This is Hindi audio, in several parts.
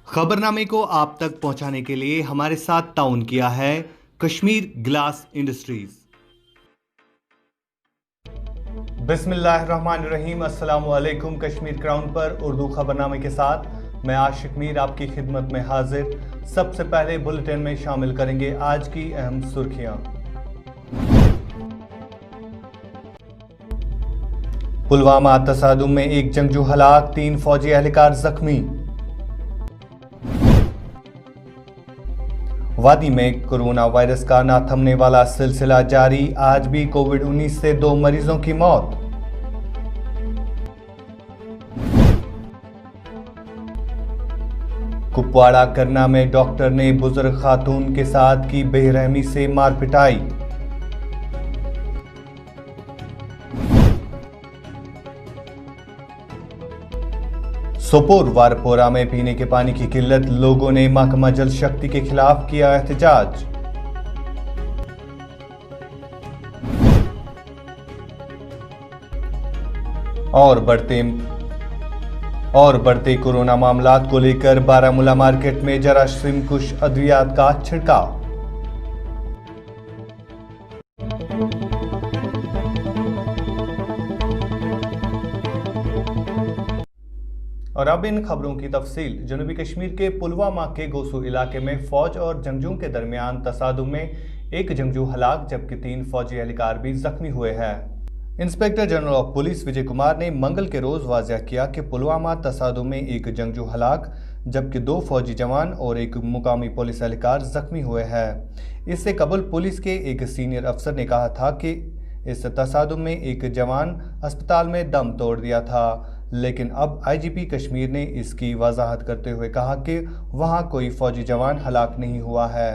खबरनामे को आप तक पहुंचाने के लिए हमारे साथ ताउन किया है कश्मीर ग्लास इंडस्ट्रीज। बिस्मिल्लाहिर्रहमानिर्रहीम, अस्सलाम वालेकुम। कश्मीर क्राउन पर उर्दू खबरनामे के साथ मैं आशिक मीर आपकी खिदमत में हाजिर। सबसे पहले बुलेटिन में शामिल करेंगे आज की अहम सुर्खियां। पुलवामा तसादुम में एक जंगजू हलाक, 3 फौजी एहलकार जख्मी। वादी में कोरोना वायरस का ना थमने वाला सिलसिला जारी, आज भी कोविड-19 से 2 मरीजों की मौत। कुपवाड़ा करना में डॉक्टर ने बुजुर्ग खातून के साथ की बेरहमी से मार पिटाई। सोपोर वारपोरा में पीने के पानी की किल्लत, लोगों ने महकमा जल शक्ति के खिलाफ किया एहतजाज। और बढ़ते कोरोना मामलात को लेकर बारामूला मार्केट में जरासीम कुश अद्वियात का छिड़काव। और अब इन खबरों की तफसील। जनूबी कश्मीर के पुलवामा के गोसू इलाके में फौज और जंगजुओं के दरमियान तसादुम में एक जंगजू हलाक जबकि 3 फौजी एहलकार भी जख्मी हुए हैं। Inspector general of police Vijay Kumar ने मंगल के रोज वाज़ेह किया कि पुलवामा तसादुम में एक जंगजू हलाक जबकि 2 फौजी जवान और एक मुकामी पुलिस एहलकार जख्मी हुए हैं। इससे कबल पुलिस के एक सीनियर अफसर ने कहा था कि इस तसादुम में एक जवान अस्पताल में दम तोड़ दिया था, लेकिन अब आईजीपी कश्मीर ने इसकी वजाहत करते हुए कहा कि वहां कोई फौजी जवान हलाक नहीं हुआ है।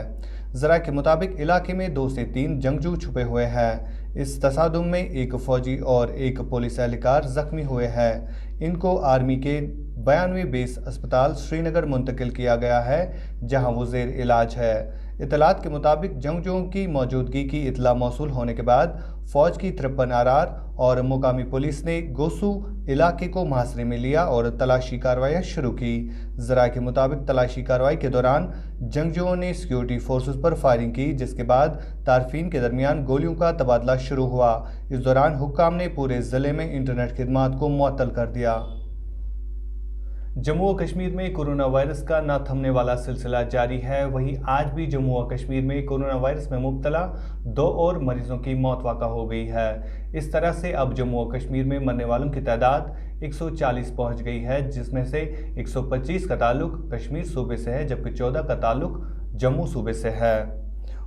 ज़रा के मुताबिक इलाके में 2 से 3 जंगजू छुपे हुए हैं। इस तसादुम में एक फौजी और एक पुलिस एहलकार जख्मी हुए हैं। इनको आर्मी के 92 बेस अस्पताल श्रीनगर मुंतकिल किया गया है, जहां वो ज़ेर इलाज है। इतलात के मुताबिक जंगजुओं की मौजूदगी की इतला मौसूल होने के बाद फौज की 53 आरआर और मुकामी पुलिस ने गोसू इलाके को मुहासरे में लिया और तलाशी कार्रवाई शुरू की। ज़रा के मुताबिक तलाशी कार्रवाई के दौरान जंगजुओं ने सिक्योरिटी फोर्सेस पर फायरिंग की, जिसके बाद तारफीन के दरमियान गोलियों का तबादला शुरू हुआ। इस दौरान हुक्काम ने पूरे ज़िले में इंटरनेट खिदमात को मुअत्तल कर दिया। जम्मू व कश्मीर में कोरोना वायरस का ना थमने वाला सिलसिला जारी है। वहीं आज भी जम्मू व कश्मीर में कोरोना वायरस में मुब्तला 2 और मरीजों की मौत वाक़ा हो गई है। इस तरह से अब जम्मू व कश्मीर में मरने वालों की तादाद 140 पहुंच गई है, जिसमें से 125 का ताल्लुक कश्मीर सूबे से है जबकि 14 का ताल्लुक जम्मू सूबे से है।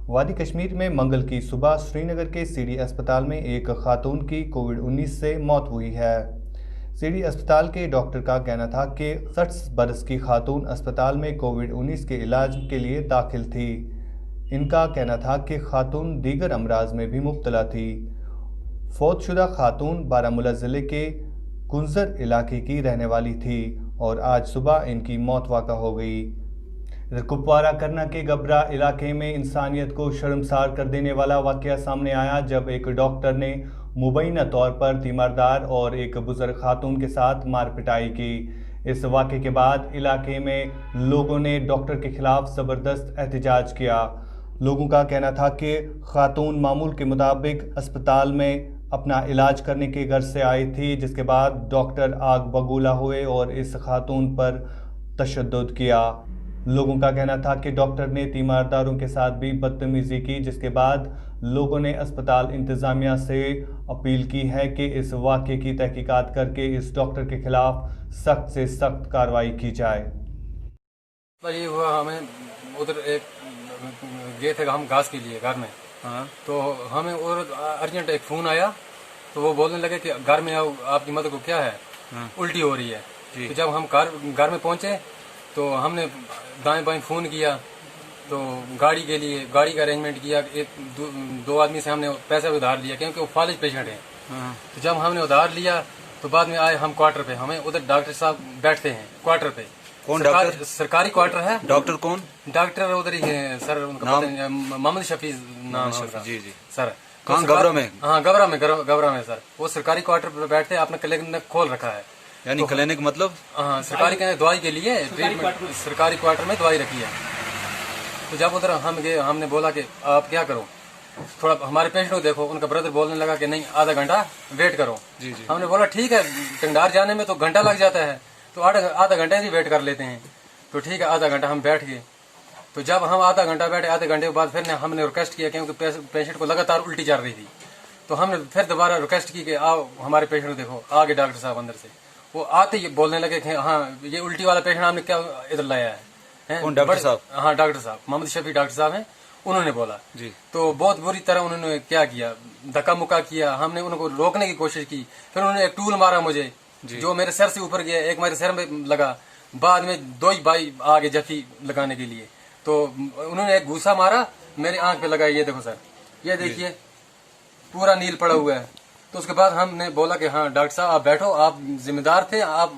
वादी कश्मीर में मंगल की सुबह श्रीनगर के सीडी अस्पताल में एक खातून की कोविड-19 से मौत हुई है। सीडी अस्पताल के डॉक्टर का कहना था कि 60 बरस की खातून अस्पताल में कोविड-19 के इलाज के लिए दाखिल थी। इनका कहना था कि खातून दीगर अमराज में भी मुब्तला थी। फौतशुदा खातून बारामूला ज़िले के कुंजर इलाके की रहने वाली थी और आज सुबह इनकी मौत वाक़ा हो गई। इधर कुपवाड़ा करना के गबरा इलाके में इंसानियत को शर्मसार कर देने वाला वाक़या सामने आया, जब एक डॉक्टर ने मुबैना तौर पर तीमारदार और एक बुजुर्ग खातून के साथ मार पिटाई की। इस वाक़े के बाद इलाके में लोगों ने डॉक्टर के खिलाफ ज़बरदस्त एहतजाज किया। लोगों का कहना था कि खातून मामूल के मुताबिक अस्पताल में अपना इलाज करने के गर्ज से आई थी, जिसके बाद डॉक्टर आग बगूला हुए और इस खातून पर तशद्दुद किया। लोगों का कहना था कि डॉक्टर ने तीमारदारों के साथ भी बदतमीजी की, जिसके बाद लोगों ने अस्पताल इंतज़ामिया से अपील की है कि इस वाक़े की तहकीकात करके इस डॉक्टर के खिलाफ सख्त से सख्त कार्रवाई की जाए। ये हुआ, हमें उधर एक गए थे हम घास के लिए घर में। हाँ, तो हमें और अर्जेंट एक फ़ोन आया, तो वो बोलने लगे कि घर में आओ, आपकी मदर को क्या है। हाँ, उल्टी हो रही है। तो जब हम घर में पहुंचे तो हमने दाएं बाएं फ़ोन किया, तो गाड़ी के लिए गाड़ी का अरेंजमेंट किया। दो आदमी से हमने पैसा उधार लिया क्योंकि वो फालिज पेशेंट है। तो जब हमने उधार लिया तो बाद में आए हम क्वार्टर पे, हमें उधर डॉक्टर साहब बैठते हैं क्वार्टर पे। कौन डॉक्टर? सरकारी क्वार्टर है। डॉक्टर कौन? डॉक्टर उधर ही है सर, उनका मोहम्मद शफी नाम है। जी जी सर। कहाँ? गबरा में? हाँ, गबरा में सर। वो सरकारी क्वार्टर पे बैठते हैं, अपना क्लिनिक खोल रखा है। यानी क्लिनिक मतलब? हाँ, सरकारी के दवाई के लिए ट्रीटमेंट, सरकारी क्वार्टर में दवाई रखी है। तो जब उधर हम गए, हमने बोला कि आप क्या करो, थोड़ा हमारे पेशेंट को देखो। उनका ब्रदर बोलने लगा कि नहीं, आधा घंटा वेट करो। जी जी। हमने बोला ठीक है, टंगडार जाने में तो घंटा लग जाता है, तो आधा घंटे ही वेट कर लेते हैं। तो ठीक है, आधा घंटा हम बैठ गए। तो जब हम आधा घंटा बैठे, आधे घंटे के बाद फिर हमने रिक्वेस्ट किया, क्योंकि पेशेंट को लगातार उल्टी चल रही थी। तो हमने फिर दोबारा रिक्वेस्ट की कि आओ हमारे पेशेंट को देखो। आगे डॉक्टर साहब अंदर से वो आते ही बोलने लगे कि हाँ, ये उल्टी वाला पेशेंट हमने क्या इधर लाया है। कौन डॉक्टर साहब? हाँ, डॉक्टर साहब, मोहम्मद शफी डॉक्टर साहब हैं, उन्होंने बोला जी। तो बहुत बुरी तरह उन्होंने क्या किया, धक्का मुक्का किया। हमने उनको रोकने की कोशिश की, फिर उन्होंने एक टूल मारा मुझे, जो मेरे सर से ऊपर गया, एक मेरे सर में लगा। बाद में दो ही भाई आगे जफी लगाने के लिए, तो उन्होंने एक घूसा मारा, मेरी आंख पे लगा। ये देखो सर, ये देखिए पूरा नील पड़ा हुआ है। तो उसके बाद हमने बोला कि हाँ डॉक्टर साहब आप बैठो, आप जिम्मेदार थे, आप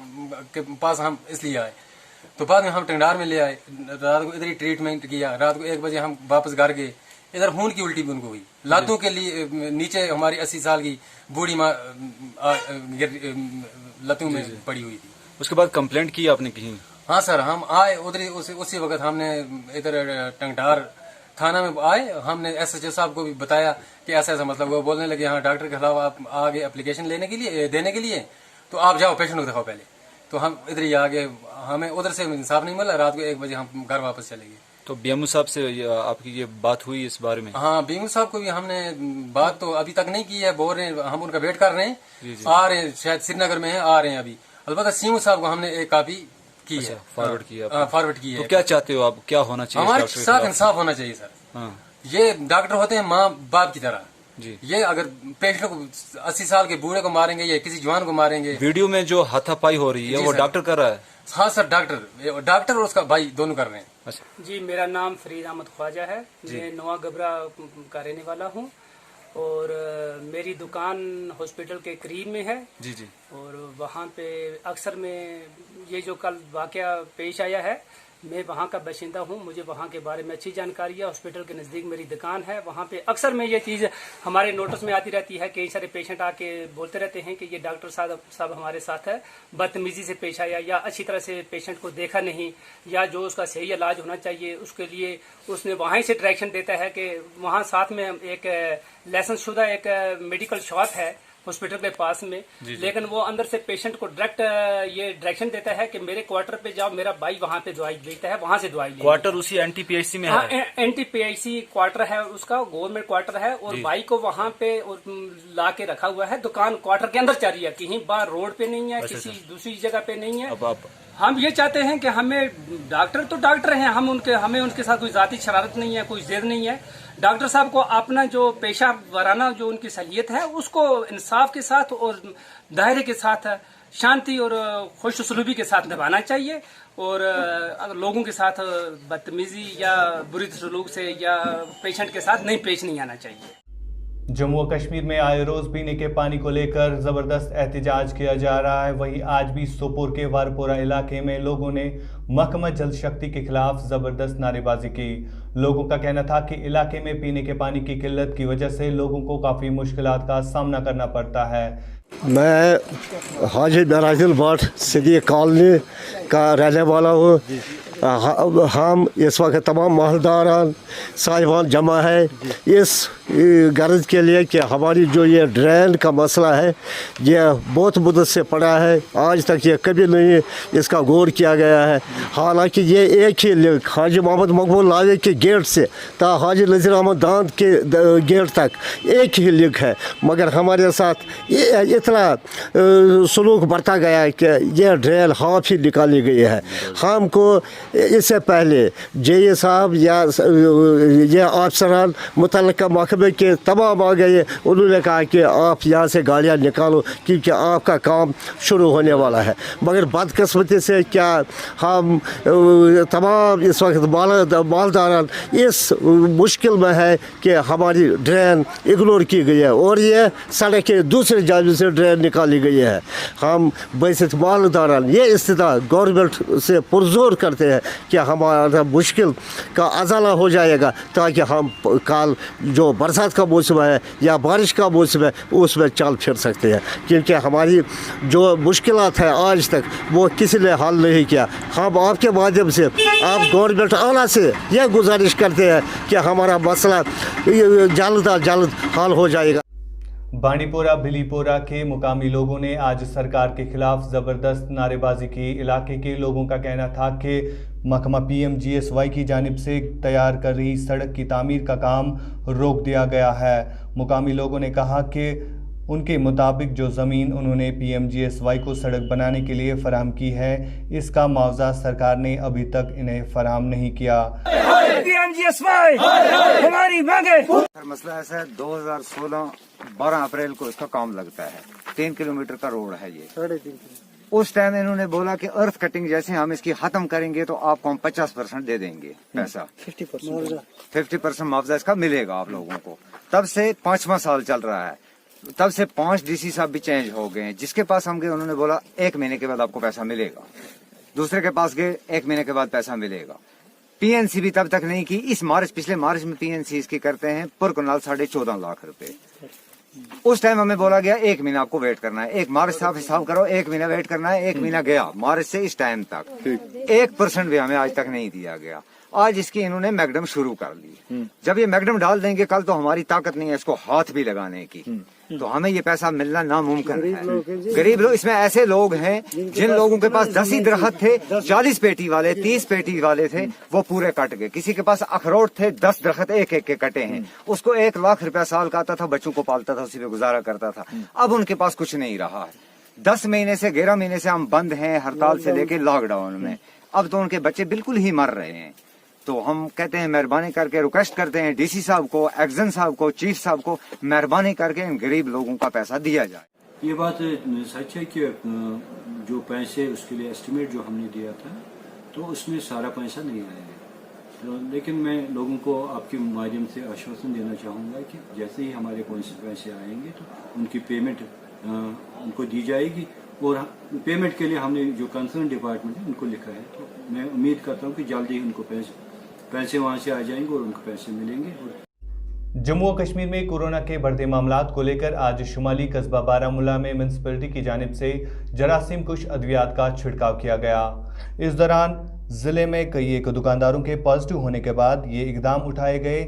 के पास हम इसलिए आए। तो बाद में हम टंगडार में ले आए, रात को इधर ही ट्रीटमेंट किया। रात को 1 बजे हम वापस घर गए। इधर खून की उल्टी भी उनको हुई, लातों के लिए नीचे हमारी 80 साल की बूढ़ी माँ लतों में पड़ी हुई थी। उसके बाद कंप्लेंट की आपने कहीं? हाँ सर, हम आए उधर ही, उसी वक्त हमने इधर टंगडार थाना में आए। हमने SHO साहब को भी बताया कि ऐसा ऐसा मतलब। वो बोलने लगे हाँ डॉक्टर के खिलाफ आप आगे एप्लीकेशन देने के लिए तो आप जाओ पेशेंट को दिखाओ पहले। तो हम इधर ही आगे, हमें उधर से इंसाफ नहीं मिला। रात को 1 बजे हम घर वापस चले गए। तो BMO साहब से आपकी ये बात हुई इस बारे में? हाँ, BMO साहब को भी हमने बात तो अभी तक नहीं की है, बोल रहे हैं, हम उनका वेट कर रहे हैं। आ रहे हैं, शायद श्रीनगर में है, आ रहे हैं अभी। अलबत्ता CMO साहब को हमने एक कापी की है, फॉरवर्ड किया। फॉरवर्ड की है। तो क्या चाहते हो आप, क्या होना चाहिए? हमारे साथ इंसाफ होना चाहिए सर। हाँ। ये डॉक्टर होते हैं माँ बाप की तरह जी। ये अगर पेशेंट को 80 साल के बूढ़े को मारेंगे या किसी जवान को मारेंगे। वीडियो में जो हाथापाई हो रही है वो डॉक्टर कर रहा है? हाँ सर, डॉक्टर और उसका भाई दोनों कर रहे हैं। अच्छा जी, मेरा नाम फरीद अहमद ख्वाजा है। मैं नवा गबरा का रहने वाला हूँ और मेरी दुकान हॉस्पिटल के करीब में है। जी जी। और वहाँ पे अक्सर में ये जो कल वाकया पेश आया है, मैं वहाँ का बाशिंदा हूँ, मुझे वहाँ के बारे में अच्छी जानकारी है। हॉस्पिटल के नज़दीक मेरी दुकान है, वहाँ पे अक्सर में ये चीज़ हमारे नोटिस में आती रहती है। कई सारे पेशेंट आके बोलते रहते हैं कि ये डॉक्टर साहब हमारे साथ है, बदतमीजी से पेश आया या अच्छी तरह से पेशेंट को देखा नहीं, या जो उसका सही इलाज होना चाहिए उसके लिए उसने वहाँ से डायरेक्शन देता है कि वहाँ साथ में एक लाइसेंस शुदा एक मेडिकल शॉप है हॉस्पिटल के पास में, लेकिन वो अंदर से पेशेंट को डायरेक्ट ये डायरेक्शन देता है कि मेरे क्वार्टर पे जाओ, मेरा भाई वहाँ पे दवाई देता है, वहाँ से दवाई ले। क्वार्टर उसी NTPIC में है? NTPIC क्वार्टर है उसका, गवर्नमेंट क्वार्टर है। और भाई को वहाँ पे ला के रखा हुआ है। दुकान क्वार्टर के अंदर चल रही है, कहीं बाहर रोड पे नहीं है, किसी दूसरी जगह पे नहीं है। अब हम ये चाहते हैं कि हमें डॉक्टर तो डॉक्टर हैं, हमें उनके साथ कोई जाती शरारत नहीं है, कोई जिद नहीं है। डॉक्टर साहब को अपना जो पेशा वाराना जो उनकी सलीयत है उसको इंसाफ के साथ और दायरे के साथ शांति और खुश सलूबी के साथ निभाना चाहिए। और अगर लोगों के साथ बदतमीजी या बुरी सलूक से या पेशेंट के साथ पेश नहीं आना चाहिए। जम्मू और कश्मीर में आए रोज पीने के पानी को लेकर जबरदस्त एहतजाज किया जा रहा है। वहीं आज भी सोपोर के वारपोरा इलाके में लोगों ने महकमा जल शक्ति के खिलाफ जबरदस्त नारेबाजी की। लोगों का कहना था कि इलाके में पीने के पानी की किल्लत की वजह से लोगों को काफ़ी मुश्किलात का सामना करना पड़ता है। मैं हाजी नाराजिल भट्ट सिद्दीक कॉलोनी का रहने वाला हूँ। हम इस वक्त तमाम महलदारान साहिबान जमा है इस गर्ज के लिए कि हमारी जो ये ड्रेन का मसला है ये बहुत मुद्दत से पड़ा है, आज तक ये कभी नहीं इसका गौर किया गया है। हालांकि ये एक ही लिंक हाजी मोहम्मद मकबूल लावे के गेट से ता हाजी नज़ीर अहमद दांत के गेट तक एक ही लिंक है, मगर हमारे साथ इतना सलूक बरता गया है कि यह ड्रेन हाफ ही निकाली गई है। हमको इससे पहले JA साहब या ये अफसरान मुतल्लिका महकमे के तमाम आ गए, उन्होंने कहा कि आप यहाँ से गाड़ियाँ निकालो क्योंकि आपका काम शुरू होने वाला है। मगर बदकिस्मती से क्या हम तमाम इस वक्त मालदारान इस मुश्किल में है कि हमारी ड्रेन इग्नोर की गई है और ये सड़क के दूसरी जानिब से ड्रेन निकाली गई है। हम बैसित मालदारान ये इस्तिदा गवर्नमेंट से पुरजोर करते हैं कि हमारा मुश्किल का अजाला हो जाएगा, ताकि हम कल जो बरसात का मौसम है या बारिश का मौसम है उसमें चल फिर सकते हैं। क्योंकि हमारी जो मुश्किलात है आज तक वो किसी ने हल नहीं किया। हम आपके माध्यम से आप गवर्नमेंट आला से यह गुजारिश करते हैं कि हमारा मसला जल्द अज जल्द हल हो जाएगा। बांडीपोरा भिलीपोरा के मुकामी लोगों ने आज सरकार के खिलाफ जबरदस्त नारेबाजी की। इलाके के लोगों का कहना था कि महकमा PMGSY की जानिब से तैयार कर रही सड़क की तामीर का काम रोक दिया गया है। मुकामी लोगों ने कहा कि उनके मुताबिक जो ज़मीन उन्होंने PMGSY को सड़क बनाने के लिए फराहम की है, इसका मुआवजा सरकार ने अभी तक इन्हें फराहम नहीं किया। PMGSY हमारी मांगे। मसला ऐसा है, 2016 12 अप्रैल को इसका काम लगता है। 3 किलोमीटर का रोड है ये। 3.5 उस टाइम इन्होंने बोला कि अर्थ कटिंग जैसे हम इसकी खत्म करेंगे तो आपको हम 50% दे देंगे पैसा, 50% मुआवजा इसका मिलेगा आप लोगों को। तब से 5वां साल चल रहा है। तब से 5 DC साहब भी चेंज हो गए हैं। जिसके पास हम गए उन्होंने बोला 1 महीने के बाद आपको पैसा मिलेगा। दूसरे के पास गए 1 महीने के बाद पैसा मिलेगा। PNC भी तब तक नहीं की। इस मार्च, पिछले मार्च में PNC इसकी करते हैं पर कनाल 14.5 लाख रुपए। उस टाइम हमें बोला गया 1 महीना आपको वेट करना है। 1 मार्च से आप हिसाब करो, 1 महीना वेट करना है। 1 महीना गया मार्च से इस टाइम तक 1% भी हमें आज तक नहीं दिया गया। आज इसकी इन्होंने मैकडम शुरू कर ली। जब ये मैकडम डाल देंगे कल तो हमारी ताकत नहीं है इसको हाथ भी लगाने की, तो हमें ये पैसा मिलना नामुमकिन है। गरीब लोग, इसमें ऐसे लोग हैं जिन लोगों के पास 10 ही दरख्त थे, 40 पेटी वाले 30 पेटी वाले थे, वो पूरे कट गए। किसी के पास अखरोट थे, 10 दरख्त एक एक के कटे हैं। उसको 1 लाख रुपया साल का आता था, बच्चों को पालता था, उसी पे गुजारा करता था। अब उनके पास कुछ नहीं रहा है। 10 महीने से 11 महीने से हम बंद हैं, हड़ताल से लेके लॉकडाउन में। अब तो उनके बच्चे बिल्कुल ही मर रहे हैं। तो हम कहते हैं मेहरबानी करके रिक्वेस्ट करते हैं DC साहब को, एक्जन साहब को, चीफ साहब को, मेहरबानी करके इन गरीब लोगों का पैसा दिया जाए। ये बात सच है कि जो पैसे उसके लिए एस्टिमेट जो हमने दिया था तो उसमें सारा पैसा नहीं आया। तो लेकिन मैं लोगों को आपके माध्यम से आश्वासन देना चाहूँगा कि जैसे ही हमारे पैसे आएंगे तो उनकी पेमेंट उनको दी जाएगी। और पेमेंट के लिए हमने जो कंसर्न डिपार्टमेंट है उनको लिखा है, तो मैं उम्मीद करता हूँ कि जल्दी ही उनको पैसे वहाँ से आ जाएंगे और उनको पैसे मिलेंगे। जम्मू और कश्मीर में कोरोना के बढ़ते मामलात को लेकर आज शुमाली कस्बा बारामूला में म्यूनसिपैलिटी की जानिब से जरासीम कुश अद्वियात का छिड़काव किया गया। इस दौरान जिले में कई एक दुकानदारों के पॉजिटिव होने के बाद ये इकदाम उठाए गए।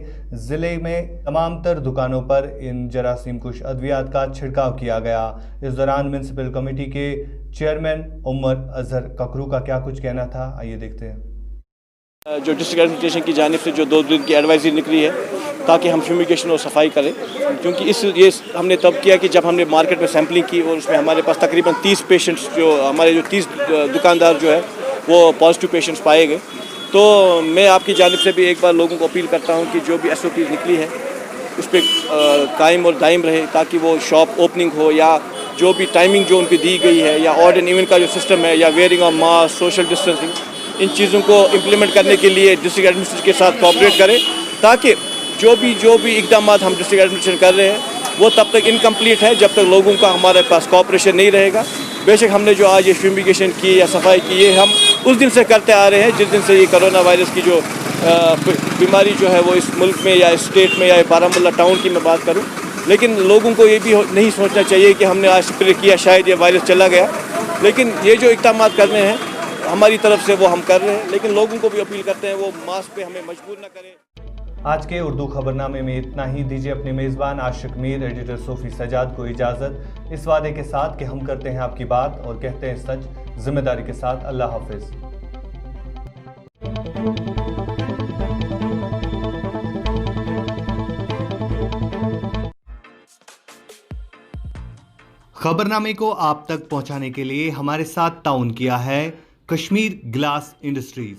जिले में तमाम तर दुकानों पर इन जरासीम कुश अद्वियात का छिड़काव किया गया। इस दौरान म्यूनसिपल कमेटी के चेयरमैन उमर अजहर ककरू का क्या कुछ कहना था, आइए देखते हैं। जो डिस्ट्रिक्ट एडमिनिस्ट्रेशन की जानिब से जो 2 दिन की एडवाइजरी निकली है ताकि हम फ्यूमिगेशन और सफाई करें, क्योंकि ये हमने तब किया कि जब हमने मार्केट में सैम्पलिंग की और उसमें हमारे पास तकरीबन 30 पेशेंट्स जो हमारे जो 30 दुकानदार जो है वो पॉजिटिव पेशेंट्स पाए गए। तो मैं आपकी जानिब से भी एक बार लोगों को अपील करता हूँ कि जो भी SOP निकली है उस पर कायम और दायम रहे, ताकि वो शॉप ओपनिंग हो या जो भी टाइमिंग जो उनकी दी गई है या ऑड एंड इवन का जो सिस्टम है या wearing of mask, social distancing, इन चीज़ों को इम्प्लीमेंट करने के लिए डिस्ट्रिक्ट एडमिनिस्ट्रेशन के साथ कोऑपरेट करें, ताकि जो भी इकदाम हम डिस्ट्रिक्ट एडमिनिस्ट्रेशन कर रहे हैं वो तब तक इनकम्प्लीट है जब तक लोगों का हमारे पास कोऑपरेशन नहीं रहेगा। बेशक हमने जो आज ये फ्यूमिगेशन की या सफाई की, ये हम उस दिन से करते आ रहे हैं जिस दिन से ये कोरोना वायरस की जो बीमारी जो है वो इस मुल्क में या इस स्टेट में या बारामूला टाउन की मैं बात करूँ। लेकिन लोगों को ये भी नहीं सोचना चाहिए कि हमने आज स्प्रे किया शायद ये वायरस चला गया, लेकिन ये जो इकदाम करने हैं हमारी तरफ से वो हम कर रहे हैं। लेकिन लोगों को भी अपील करते हैं वो मास्क पे हमें मजबूर न करें। आज के उर्दू खबरनामे में इतना ही। दीजिए अपने मेज़बान आशिक मीर, एडिटर सोफी सजाद को इजाज़त, इस वादे के साथ कि हम करते हैं आपकी बात और कहते हैं सच, जिम्मेदारी के साथ। अल्लाह हाफिज़। खबरनामे को आप तक पहुंचाने के लिए हमारे साथ ताउन किया है कश्मीर ग्लास इंडस्ट्रीज।